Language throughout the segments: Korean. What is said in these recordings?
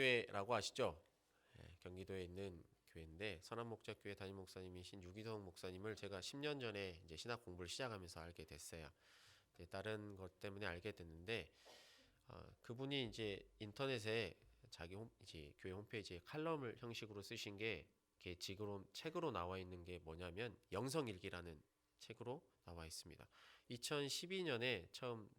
선한목자교회라고 아시죠? 경기도에 있는 교회인데 선한목자교회 담임 목사님이신 유기성 목사님을 제가 10년 전에 이제 신학 공부를 시작하면서 알게 됐어요. 이제 다른 것 때문에 알게 됐는데 그분이 이제 인터넷에 자기 이제 교회 홈페이지에 칼럼을 형식으로 쓰신 게 이게 지금 책으로 나와 있는 게 뭐냐면 영성일기라는 책으로 나와 있습니다. 2012년에 처음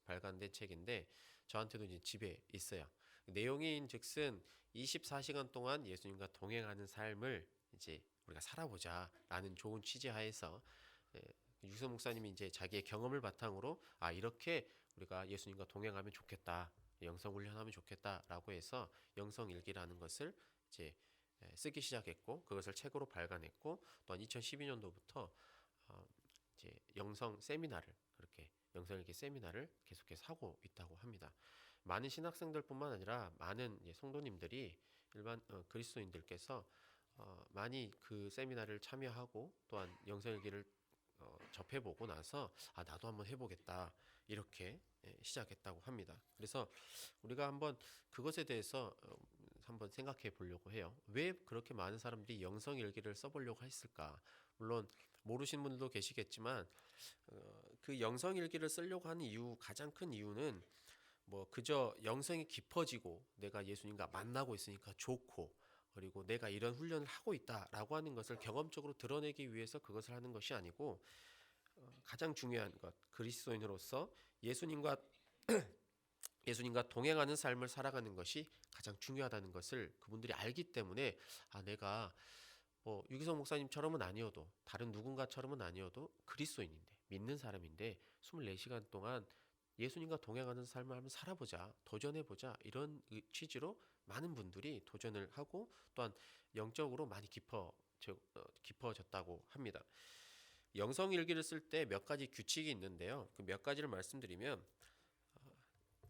발간된 책인데 저한테도 이제 집에 있어요. 내용인즉슨 24시간 동안 예수님과 동행하는 삶을 이제 우리가 살아보자라는 좋은 취지하에서 유기성 목사님이 이제 자기의 경험을 바탕으로 이렇게 우리가 예수님과 동행하면 좋겠다, 영성 훈련하면 좋겠다라고 해서 영성일기라는 것을 이제 쓰기 시작했고 그것을 책으로 발간했고 또한 2012년도부터 이제 영성 세미나를 그렇게 영성일기 세미나를 계속해서 하고 있다고 합니다. 많은 신학생들뿐만 아니라 많은 성도님들이 일반 그리스도인들께서 많이 그 세미나를 참여하고 또한 영성일기를 접해보고 나서 나도 한번 해보겠다 이렇게 시작했다고 합니다. 그래서 우리가 한번 그것에 대해서 한번 생각해 보려고 해요. 왜 그렇게 많은 사람들이 영성일기를 써보려고 했을까? 물론 모르시는 분들도 계시겠지만 그 영성일기를 쓰려고 하는 이유 가장 큰 이유는 뭐 그저 영성이 깊어지고 내가 예수님과 만나고 있으니까 좋고 그리고 내가 이런 훈련을 하고 있다라고 하는 것을 경험적으로 드러내기 위해서 그것을 하는 것이 아니고 가장 중요한 것 그리스도인으로서 예수님과 동행하는 삶을 살아가는 것이 가장 중요하다는 것을 그분들이 알기 때문에 내가 뭐 유기성 목사님처럼은 아니어도 다른 누군가처럼은 아니어도 그리스도인인데 믿는 사람인데 24시간 동안 예수님과 동행하는 삶을 한번 살아보자, 도전해보자 이런 취지로 많은 분들이 도전을 하고 또한 영적으로 많이 깊어졌다고 합니다. 영성일기를 쓸 때 몇 가지 규칙이 있는데요. 그 몇 가지를 말씀드리면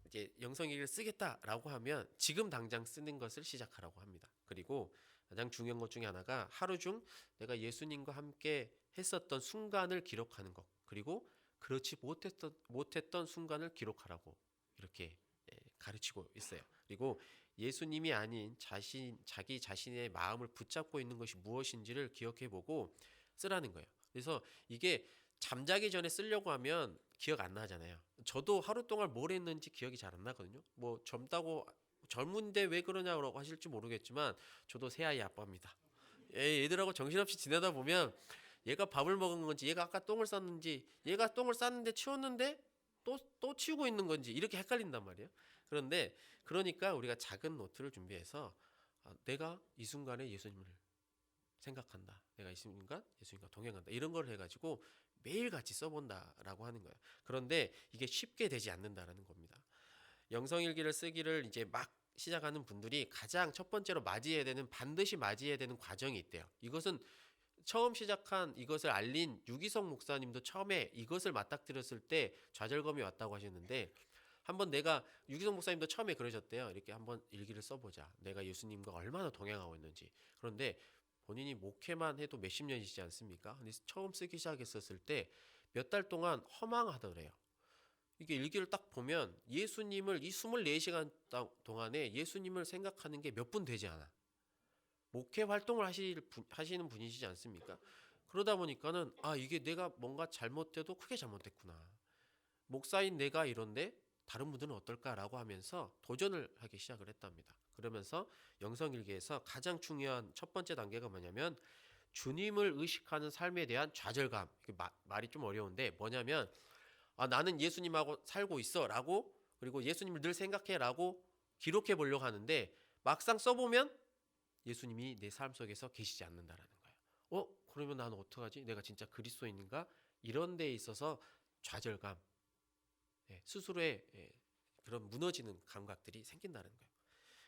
이제 영성일기를 쓰겠다라고 하면 지금 당장 쓰는 것을 시작하라고 합니다. 그리고 가장 중요한 것 중에 하나가 하루 중 내가 예수님과 함께 했었던 순간을 기록하는 것 그리고 그렇지 못했던 순간을 기록하라고 이렇게 가르치고 있어요. 그리고 예수님이 아닌 자기 자신의 마음을 붙잡고 있는 것이 무엇인지를 기억해보고 쓰라는 거예요. 그래서 이게 잠자기 전에 쓰려고 하면 기억 안 나잖아요. 저도 하루 동안 뭘 했는지 기억이 잘 안 나거든요. 뭐 젊은데 왜 그러냐고 하실지 모르겠지만 저도 새아이 아빠입니다. 얘들하고 정신없이 지내다 보면 얘가 밥을 먹은 건지 얘가 아까 똥을 쌌는지 얘가 똥을 쌌는데 치웠는데 또 치우고 있는 건지 이렇게 헷갈린단 말이에요. 그러니까 우리가 작은 노트를 준비해서 내가 이 순간에 예수님을 생각한다. 내가 예수님과 동행한다. 이런 걸 해가지고 매일 같이 써본다라고 하는 거예요. 그런데 이게 쉽게 되지 않는다라는 겁니다. 영성일기를 쓰기를 이제 막 시작하는 분들이 가장 첫 번째로 반드시 맞이해야 되는 과정이 있대요. 이것은 처음 시작한 이것을 알린 유기성 목사님도 처음에 이것을 맞닥뜨렸을 때 좌절감이 왔다고 하셨는데 유기성 목사님도 처음에 그러셨대요. 이렇게 한번 일기를 써보자. 내가 예수님과 얼마나 동행하고 있는지. 그런데 본인이 목회만 해도 몇십 년이지 않습니까? 근데 처음 쓰기 시작했었을 때 몇 달 동안 허망하더래요. 이게 일기를 딱 보면 예수님을 이 24시간 동안에 예수님을 생각하는 게 몇 분 되지 않아. 목회 활동을 하시는 분이시지 않습니까? 그러다 보니까는 이게 내가 뭔가 잘못돼도 크게 잘못됐구나. 목사인 내가 이런데 다른 분들은 어떨까라고 하면서 도전을 하기 시작을 했답니다. 그러면서 영성일기에서 가장 중요한 첫 번째 단계가 뭐냐면 주님을 의식하는 삶에 대한 좌절감. 말이 좀 어려운데 뭐냐면 나는 예수님하고 살고 있어 라고 그리고 예수님을 늘 생각해 라고 기록해 보려고 하는데 막상 써보면 예수님이 내 삶 속에서 계시지 않는다라는 거예요. 그러면 나는 어떡하지? 내가 진짜 그리스도인인가? 이런 데에 있어서 좌절감, 스스로의 그런 무너지는 감각들이 생긴다는 거예요.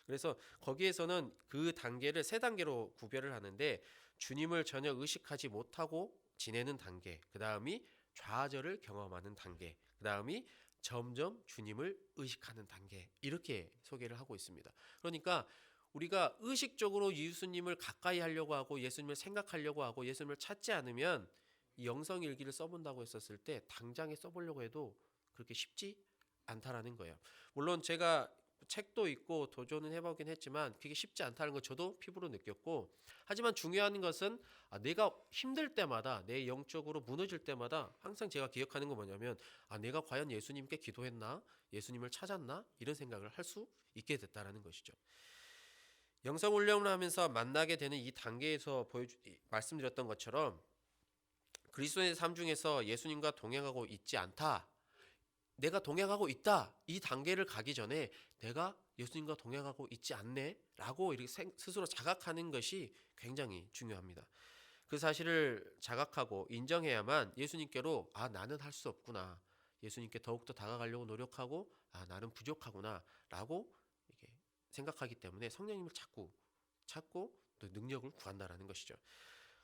그래서 거기에서는 그 단계를 세 단계로 구별을 하는데 주님을 전혀 의식하지 못하고 지내는 단계, 그 다음이 좌절을 경험하는 단계, 그 다음이 점점 주님을 의식하는 단계 이렇게 소개를 하고 있습니다. 그러니까 우리가 의식적으로 예수님을 가까이 하려고 하고 예수님을 생각하려고 하고 예수님을 찾지 않으면 이 영성일기를 써본다고 했었을 때 당장에 써보려고 해도 그렇게 쉽지 않다라는 거예요. 물론 제가 책도 읽고 도전은 해보긴 했지만 그게 쉽지 않다는 거 저도 피부로 느꼈고, 하지만 중요한 것은 내가 힘들 때마다, 내 영적으로 무너질 때마다 항상 제가 기억하는 건 뭐냐면, 내가 과연 예수님께 기도했나, 예수님을 찾았나, 이런 생각을 할 수 있게 됐다라는 것이죠. 영성 훈련을 하면서 만나게 되는 이 단계에서 말씀드렸던 것처럼 그리스도의 삶 중에서 예수님과 동행하고 있지 않다, 내가 동행하고 있다, 이 단계를 가기 전에 내가 예수님과 동행하고 있지 않네 라고 이렇게 스스로 자각하는 것이 굉장히 중요합니다. 그 사실을 자각하고 인정해야만 예수님께로 나는 할 수 없구나, 예수님께 더욱더 다가가려고 노력하고 나는 부족하구나 라고 이게 생각하기 때문에 성령님을 찾고 또 능력을 구한다라는 것이죠.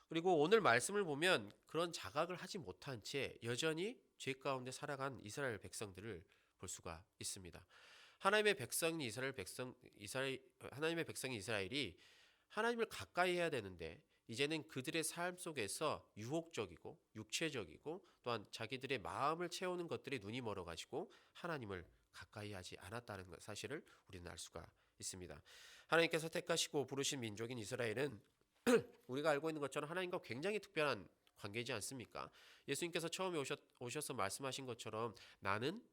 그리고 오늘 말씀을 보면 그런 자각을 하지 못한 채 여전히 죄 가운데 살아간 이스라엘 백성들을 볼 수가 있습니다. 하나님의 백성인 하나님의 백성인 이스라엘이 하나님을 가까이 해야 되는데, 이제는 그들의 삶 속에서 유혹적이고 육체적이고 또한 자기들의 마음을 채우는 것들이 눈이 멀어가지고 하나님을 가까이 하지 않았다는 사실을 우리는 알 수가 있습니다. 하나님께서 택하시고 부르신 민족인 이스라엘은 우리가 알고 있는 것처럼 하나님과 굉장히 특별한 관계이지 않습니까? 예수님께서 처음에 오셔서 말씀하신 것처럼 나는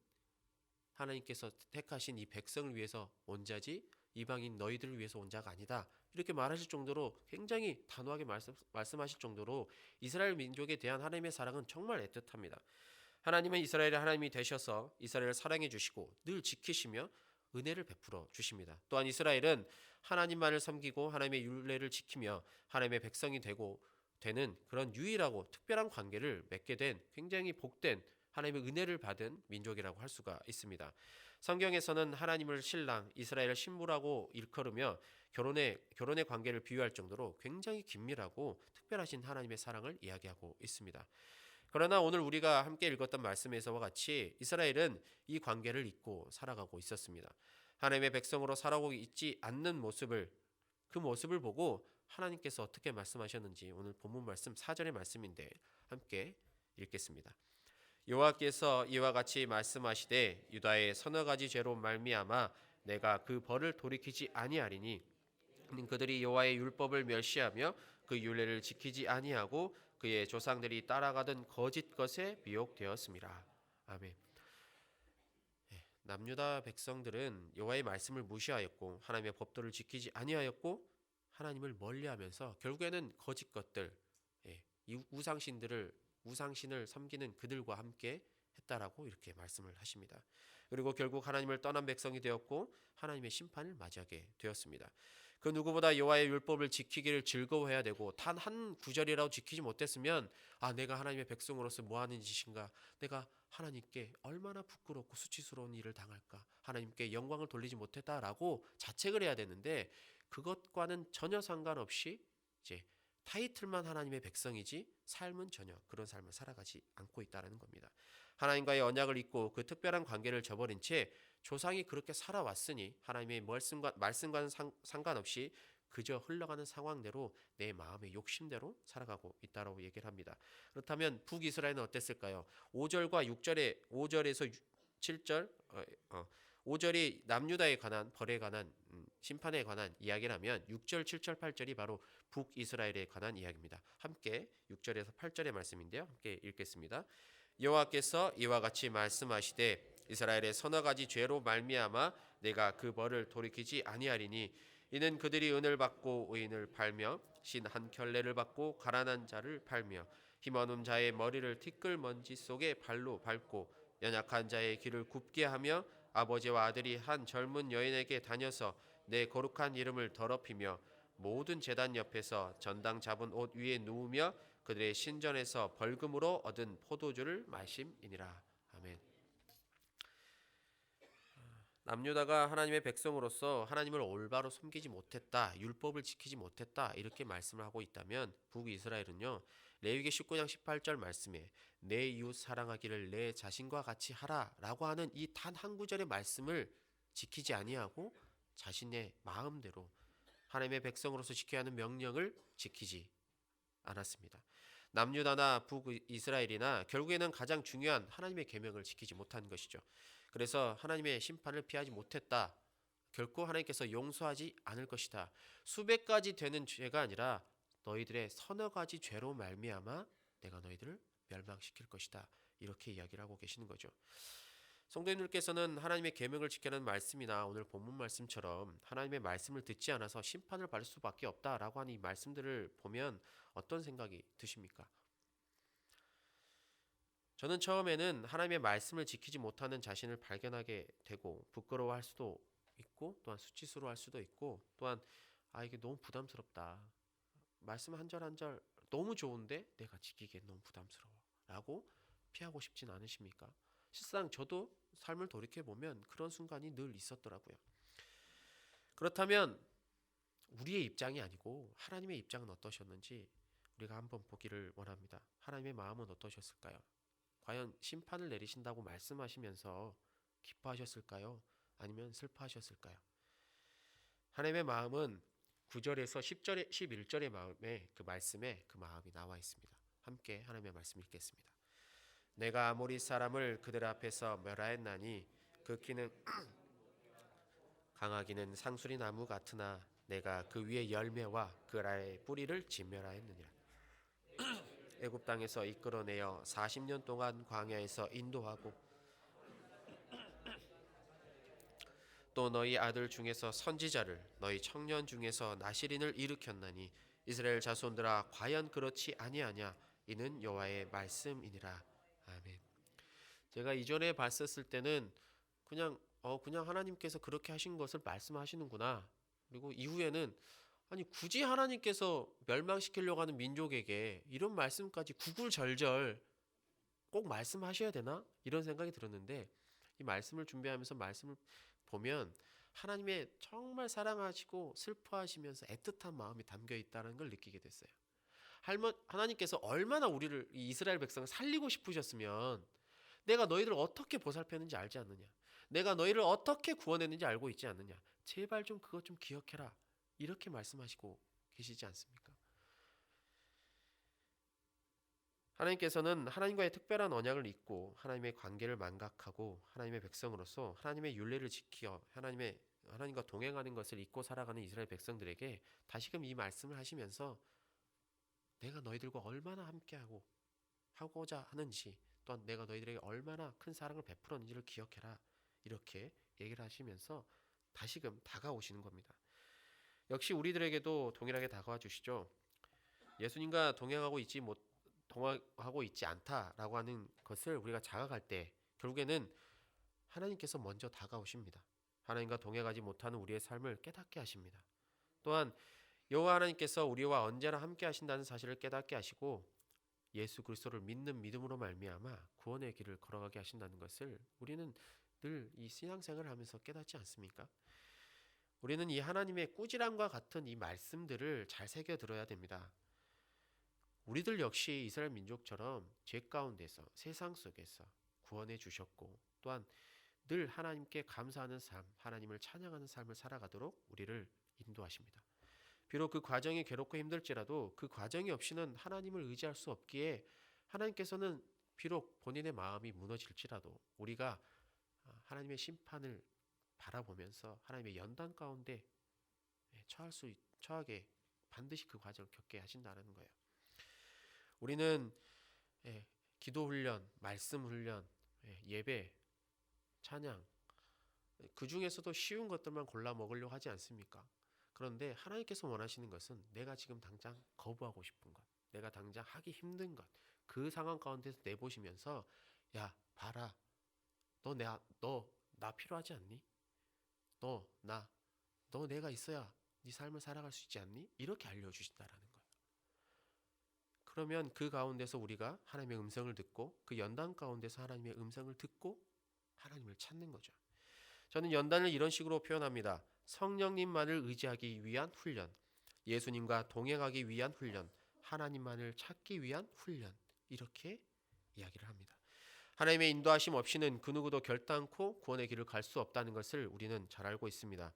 하나님께서 택하신 이 백성을 위해서 온 자지 이방인 너희들을 위해서 온 자가 아니다, 이렇게 말하실 정도로 굉장히 단호하게 말씀하실 정도로 이스라엘 민족에 대한 하나님의 사랑은 정말 애틋합니다. 하나님은 이스라엘의 하나님이 되셔서 이스라엘을 사랑해 주시고 늘 지키시며 은혜를 베풀어 주십니다. 또한 이스라엘은 하나님만을 섬기고 하나님의 율례를 지키며 하나님의 백성이 되는 그런 유일하고 특별한 관계를 맺게 된 굉장히 복된 하나님의 은혜를 받은 민족이라고 할 수가 있습니다. 성경에서는 하나님을 신랑, 이스라엘을 신부라고 일컬으며 결혼의 관계를 비유할 정도로 굉장히 긴밀하고 특별하신 하나님의 사랑을 이야기하고 있습니다. 그러나 오늘 우리가 함께 읽었던 말씀에서와 같이 이스라엘은 이 관계를 잊고 살아가고 있었습니다. 하나님의 백성으로 살아가고 있지 않는 그 모습을 보고 하나님께서 어떻게 말씀하셨는지 오늘 본문 말씀 4절의 말씀인데 함께 읽겠습니다. 여호와께서 이와 같이 말씀하시되 유다의 서너 가지 죄로 말미암아 내가 그 벌을 돌이키지 아니하리니 그들이 여호와의 율법을 멸시하며 그 율례를 지키지 아니하고 그의 조상들이 따라가던 거짓 것에 미혹되었습니다. 아멘. 남유다 백성들은 여호와의 말씀을 무시하였고 하나님의 법도를 지키지 아니하였고 하나님을 멀리하면서 결국에는 거짓 것들, 이 우상신을 섬기는 그들과 함께 했다라고 이렇게 말씀을 하십니다. 그리고 결국 하나님을 떠난 백성이 되었고 하나님의 심판을 맞이하게 되었습니다. 그 누구보다 여호와의 율법을 지키기를 즐거워해야 되고 단 한 구절이라도 지키지 못했으면 내가 하나님의 백성으로서 뭐 하는 짓인가, 내가 하나님께 얼마나 부끄럽고 수치스러운 일을 당할까, 하나님께 영광을 돌리지 못했다라고 자책을 해야 되는데 그것과는 전혀 상관없이 이제 타이틀만 하나님의 백성이지 삶은 전혀 그런 삶을 살아가지 않고 있다는 겁니다. 하나님과의 언약을 잊고 그 특별한 관계를 저버린 채 조상이 그렇게 살아왔으니 하나님의 말씀과는 상관없이 그저 흘러가는 상황대로 내 마음의 욕심대로 살아가고 있다고 얘기를 합니다. 그렇다면 북이스라엘은 어땠을까요? 5절에서 7절 5절이 남유다에 관한 벌에 관한 심판에 관한 이야기를 하면 6절, 7절, 8절이 바로 북이스라엘에 관한 이야기입니다. 함께 6절에서 8절의 말씀인데요. 함께 읽겠습니다. 여호와께서 이와 같이 말씀하시되 이스라엘의 서너 가지 죄로 말미암아 내가 그 벌을 돌이키지 아니하리니 이는 그들이 은을 받고 의인을 팔며 신 한 켤레를 받고 가난한 자를 팔며 힘없는 자의 머리를 티끌 먼지 속에 발로 밟고 연약한 자의 길을 굽게 하며 아버지와 아들이 한 젊은 여인에게 다녀서 내 거룩한 이름을 더럽히며 모든 제단 옆에서 전당 잡은 옷 위에 누우며 그들의 신전에서 벌금으로 얻은 포도주를 마심이니라. 아멘. 남유다가 하나님의 백성으로서 하나님을 올바로 섬기지 못했다, 율법을 지키지 못했다 이렇게 말씀을 하고 있다면 북이스라엘은요, 레위기 19장 18절 말씀에 내 이웃 사랑하기를 내 자신과 같이 하라라고 하는 이 단 한 구절의 말씀을 지키지 아니하고 자신의 마음대로 하나님의 백성으로서 지켜야 하는 명령을 지키지 않았습니다. 남유다나 북이스라엘이나 결국에는 가장 중요한 하나님의 계명을 지키지 못한 것이죠. 그래서 하나님의 심판을 피하지 못했다, 결코 하나님께서 용서하지 않을 것이다. 수백 가지 되는 죄가 아니라 너희들의 서너 가지 죄로 말미암아 내가 너희들을 멸망시킬 것이다. 이렇게 이야기를 하고 계시는 거죠. 성도님들께서는 하나님의 계명을 지키는 말씀이나 오늘 본문 말씀처럼 하나님의 말씀을 듣지 않아서 심판을 받을 수밖에 없다라고 하는 이 말씀들을 보면 어떤 생각이 드십니까? 저는 처음에는 하나님의 말씀을 지키지 못하는 자신을 발견하게 되고 부끄러워할 수도 있고 또한 수치스러워할 수도 있고 또한 이게 너무 부담스럽다. 말씀 한 절 한 절 너무 좋은데 내가 지키기엔 너무 부담스러워 라고 피하고 싶진 않으십니까? 실상 저도 삶을 돌이켜보면 그런 순간이 늘 있었더라고요. 그렇다면 우리의 입장이 아니고 하나님의 입장은 어떠셨는지 우리가 한번 보기를 원합니다. 하나님의 마음은 어떠셨을까요? 과연 심판을 내리신다고 말씀하시면서 기뻐하셨을까요? 아니면 슬퍼하셨을까요? 하나님의 마음은 9절에서 10절에 11절의 말씀에 그 마음이 나와 있습니다. 함께 하나님의 말씀 읽겠습니다. 내가 아모리 사람을 그들 앞에서 멸하였나니 그 키는 강하기는 상수리 나무 같으나 내가 그 위에 열매와 그 아래의 뿌리를 진멸하였느니라. 애굽 땅에서 이끌어내어 40년 동안 광야에서 인도하고 또 너희 아들 중에서 선지자를 너희 청년 중에서 나시린을 일으켰나니 이스라엘 자손들아 과연 그렇지 아니하냐 이는 여호와의 말씀이니라. 아멘. 제가 이전에 봤었을 때는 그냥 하나님께서 그렇게 하신 것을 말씀하시는구나. 그리고 이후에는 아니 굳이 하나님께서 멸망시키려고 하는 민족에게 이런 말씀까지 구굴절절 꼭 말씀하셔야 되나? 이런 생각이 들었는데 이 말씀을 준비하면서 말씀을 보면 하나님의 정말 사랑하시고 슬퍼하시면서 애틋한 마음이 담겨 있다는 걸 느끼게 됐어요. 하나님께서 얼마나 우리를 이 이스라엘 백성을 살리고 싶으셨으면 내가 너희들을 어떻게 보살폈는지 알지 않느냐? 내가 너희를 어떻게 구원했는지 알고 있지 않느냐? 제발 좀 그것 좀 기억해라. 이렇게 말씀하시고 계시지 않습니까? 하나님께서는 하나님과의 특별한 언약을 잊고 하나님의 관계를 망각하고 하나님의 백성으로서 하나님의 율례를 지켜 하나님과 동행하는 것을 잊고 살아가는 이스라엘 백성들에게 다시금 이 말씀을 하시면서 내가 너희들과 얼마나 하고자 하는지 또한 내가 너희들에게 얼마나 큰 사랑을 베풀었는지를 기억해라. 이렇게 얘기를 하시면서 다시금 다가오시는 겁니다. 역시 우리들에게도 동일하게 다가와 주시죠. 예수님과 동행하고 있지 않다라고 하는 것을 우리가 자각할 때 결국에는 하나님께서 먼저 다가오십니다. 하나님과 동행하지 못하는 우리의 삶을 깨닫게 하십니다. 또한 여호와 하나님께서 우리와 언제나 함께 하신다는 사실을 깨닫게 하시고 예수 그리스도를 믿는 믿음으로 말미암아 구원의 길을 걸어가게 하신다는 것을 우리는 늘 이 신앙생활을 하면서 깨닫지 않습니까? 우리는 이 하나님의 꾸지람과 같은 이 말씀들을 잘 새겨 들어야 됩니다. 우리들 역시 이스라엘 민족처럼 죄 가운데서 세상 속에서 구원해 주셨고 또한 늘 하나님께 감사하는 삶, 하나님을 찬양하는 삶을 살아가도록 우리를 인도하십니다. 비록 그 과정이 괴롭고 힘들지라도 그 과정이 없이는 하나님을 의지할 수 없기에 하나님께서는 비록 본인의 마음이 무너질지라도 우리가 하나님의 심판을 바라보면서 하나님의 연단 가운데 처하게 반드시 그 과정을 겪게 하신다는 거예요. 우리는 기도 훈련, 말씀 훈련, 예배, 찬양 그 중에서도 쉬운 것들만 골라 먹으려고 하지 않습니까? 그런데 하나님께서 원하시는 것은 내가 지금 당장 거부하고 싶은 것, 내가 당장 하기 힘든 것, 그 상황 가운데서 내보시면서 야 봐라, 너 나 필요하지 않니? 너 내가 있어야 네 삶을 살아갈 수 있지 않니? 이렇게 알려주신다라는 거예요. 그러면 그 가운데서 우리가 하나님의 음성을 듣고 그 연단 가운데서 하나님의 음성을 듣고 하나님을 찾는 거죠. 저는 연단을 이런 식으로 표현합니다. 성령님만을 의지하기 위한 훈련, 예수님과 동행하기 위한 훈련, 하나님만을 찾기 위한 훈련, 이렇게 이야기를 합니다. 하나님의 인도하심 없이는 그 누구도 결단코 구원의 길을 갈 수 없다는 것을 우리는 잘 알고 있습니다.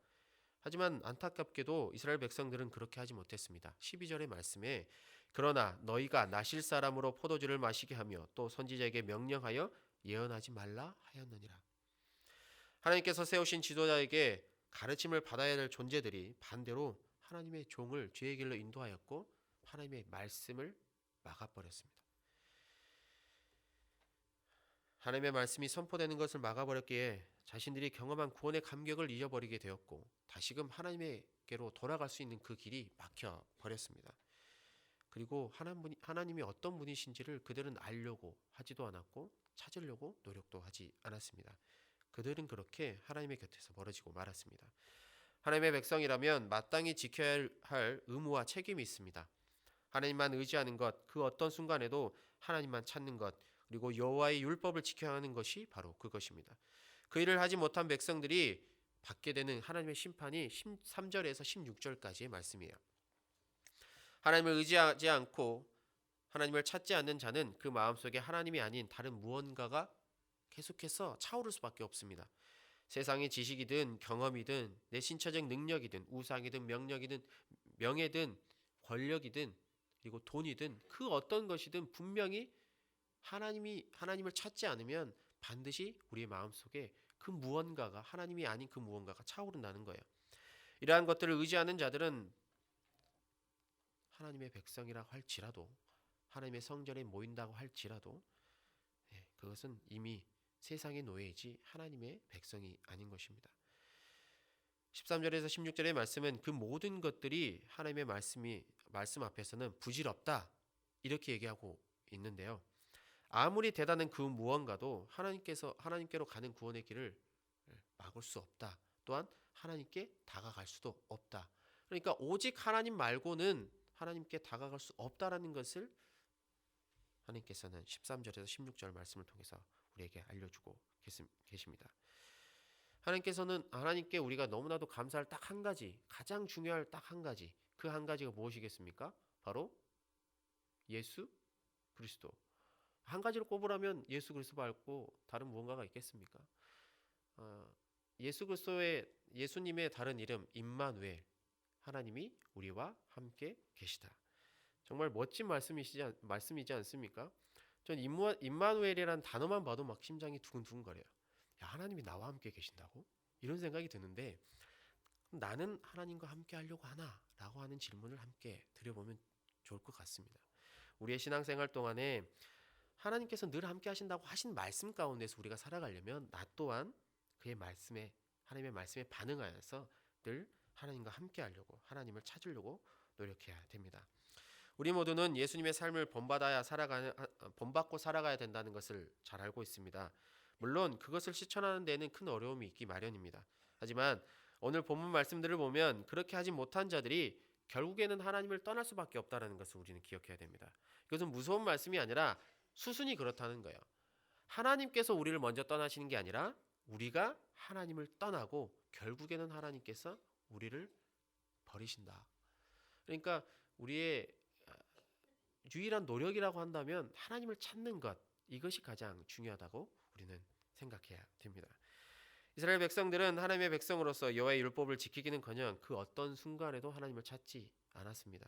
하지만 안타깝게도 이스라엘 백성들은 그렇게 하지 못했습니다. 12절의 말씀에 그러나 너희가 나실 사람으로 포도주를 마시게 하며 또 선지자에게 명령하여 예언하지 말라 하였느니라. 하나님께서 세우신 지도자에게 가르침을 받아야 될 존재들이 반대로 하나님의 종을 죄의 길로 인도하였고 하나님의 말씀을 막아버렸습니다. 하나님의 말씀이 선포되는 것을 막아버렸기에 자신들이 경험한 구원의 감격을 잊어버리게 되었고 다시금 하나님께로 돌아갈 수 있는 그 길이 막혀버렸습니다. 그리고 하나님이 어떤 분이신지를 그들은 알려고 하지도 않았고 찾으려고 노력도 하지 않았습니다. 그들은 그렇게 하나님의 곁에서 멀어지고 말았습니다. 하나님의 백성이라면 마땅히 지켜야 할 의무와 책임이 있습니다. 하나님만 의지하는 것, 그 어떤 순간에도 하나님만 찾는 것, 그리고 여호와의 율법을 지켜야 하는 것이 바로 그것입니다. 그 일을 하지 못한 백성들이 받게 되는 하나님의 심판이 13절에서 16절까지의 말씀이에요. 하나님을 의지하지 않고 하나님을 찾지 않는 자는 그 마음속에 하나님이 아닌 다른 무언가가 계속해서 차오를 수밖에 없습니다. 세상의 지식이든 경험이든 내 신체적 능력이든 우상이든 명령이든 명예든 권력이든 그리고 돈이든 그 어떤 것이든 분명히 하나님을 찾지 않으면 반드시 우리의 마음속에 그 무언가가 하나님이 아닌 그 무언가가 차오른다는 거예요. 이러한 것들을 의지하는 자들은 하나님의 백성이라고 할지라도 하나님의 성전에 모인다고 할지라도 그것은 이미 세상의 노예이지 하나님의 백성이 아닌 것입니다. 13절에서 16절의 말씀은 그 모든 것들이 하나님의 말씀 앞에서는 부질없다 이렇게 얘기하고 있는데요. 아무리 대단한 그 무언가도 하나님께로 가는 구원의 길을 막을 수 없다. 또한 하나님께 다가갈 수도 없다. 그러니까 오직 하나님 말고는 하나님께 다가갈 수 없다라는 것을 하나님께서는 13절에서 16절 말씀을 통해서 우리에게 알려주고 계십니다. 하나님께 우리가 너무나도 감사할 딱 한 가지, 가장 중요할 딱 한 가지, 그 한 가지가 무엇이겠습니까? 바로 예수 그리스도. 한 가지를 꼽으라면 예수 그리스도 말고 다른 무언가가 있겠습니까? 예수님의 다른 이름 임마누엘, 하나님이 우리와 함께 계시다. 정말 멋진 말씀이지 않습니까? 전 임마누엘이라는 단어만 봐도 막 심장이 두근두근거려요. 야, 하나님이 나와 함께 계신다고? 이런 생각이 드는데 나는 하나님과 함께 하려고 하나? 라고 하는 질문을 함께 드려보면 좋을 것 같습니다. 우리의 신앙생활 동안에 하나님께서 늘 함께 하신다고 하신 말씀 가운데서 우리가 살아가려면 나 또한 하나님의 말씀에 반응하여서 늘 하나님과 함께 하려고 하나님을 찾으려고 노력해야 됩니다. 우리 모두는 예수님의 삶을 본받고 살아가야 된다는 것을 잘 알고 있습니다. 물론 그것을 실천하는 데는 큰 어려움이 있기 마련입니다. 하지만 오늘 본문 말씀들을 보면 그렇게 하지 못한 자들이 결국에는 하나님을 떠날 수밖에 없다는 것을 우리는 기억해야 됩니다. 이것은 무서운 말씀이 아니라 수순이 그렇다는 거예요. 하나님께서 우리를 먼저 떠나시는 게 아니라 우리가 하나님을 떠나고 결국에는 하나님께서 우리를 버리신다. 그러니까 우리의 유일한 노력이라고 한다면 하나님을 찾는 것, 이것이 가장 중요하다고 우리는 생각해야 됩니다. 이스라엘 백성들은 하나님의 백성으로서 여호와의 율법을 지키기는커녕 그 어떤 순간에도 하나님을 찾지 않았습니다.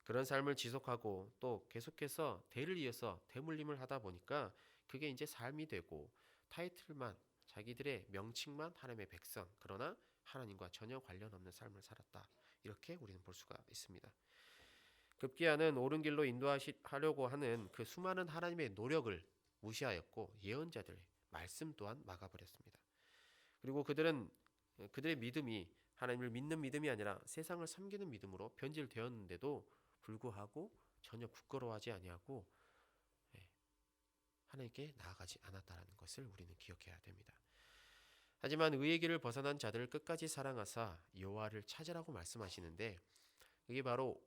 그런 삶을 지속하고 또 계속해서 대를 이어서 대물림을 하다 보니까 그게 이제 삶이 되고 타이틀만, 자기들의 명칭만 하나님의 백성, 그러나 하나님과 전혀 관련 없는 삶을 살았다. 이렇게 우리는 볼 수가 있습니다. 급기야는 옳은 길로 인도하려고 하는 그 수많은 하나님의 노력을 무시하였고 예언자들의 말씀 또한 막아버렸습니다. 그리고 그들의 믿음이 하나님을 믿는 믿음이 아니라 세상을 섬기는 믿음으로 변질되었는데도 불구하고 전혀 부끄러워하지 아니하고 하나님께 나아가지 않았다는 것을 우리는 기억해야 됩니다. 하지만 의의 길을 벗어난 자들을 끝까지 사랑하사 여호와를 찾으라고 말씀하시는데 이게 바로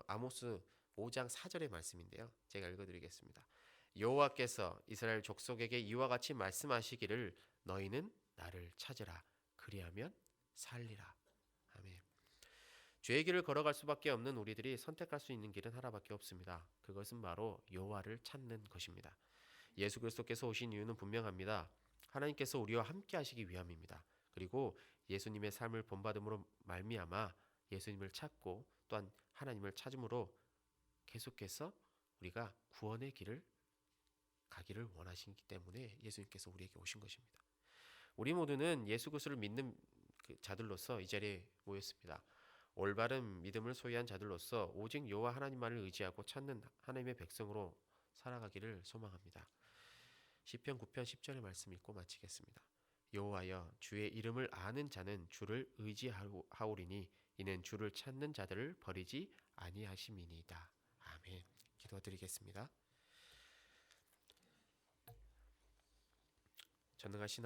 아모스 5장 4절의 말씀인데요. 제가 읽어드리겠습니다. 여호와께서 이스라엘 족속에게 이와 같이 말씀하시기를 너희는 나를 찾으라 그리하면 살리라. 아멘. 죄의 길을 걸어갈 수밖에 없는 우리들이 선택할 수 있는 길은 하나밖에 없습니다. 그것은 바로 여호와를 찾는 것입니다. 예수 그리스도께서 오신 이유는 분명합니다. 하나님께서 우리와 함께 하시기 위함입니다. 그리고 예수님의 삶을 본받음으로 말미암아 예수님을 찾고 또한 하나님을 찾음으로 계속해서 우리가 구원의 길을 가기를 원하시기 때문에 예수님께서 우리에게 오신 것입니다. 우리 모두는 예수 그리스도를 믿는 그 자들로서 이 자리에 모였습니다. 올바른 믿음을 소유한 자들로서 오직 여호와 하나님만을 의지하고 찾는 하나님의 백성으로 살아가기를 소망합니다. 시편 9편 10절의 말씀 읽고 마치겠습니다. 여호와여 주의 이름을 아는 자는 주를 의지하오리니 이는 주를 찾는 자들을 버리지 아니하심이니이다. 아멘. 기도드리겠습니다. 전능하신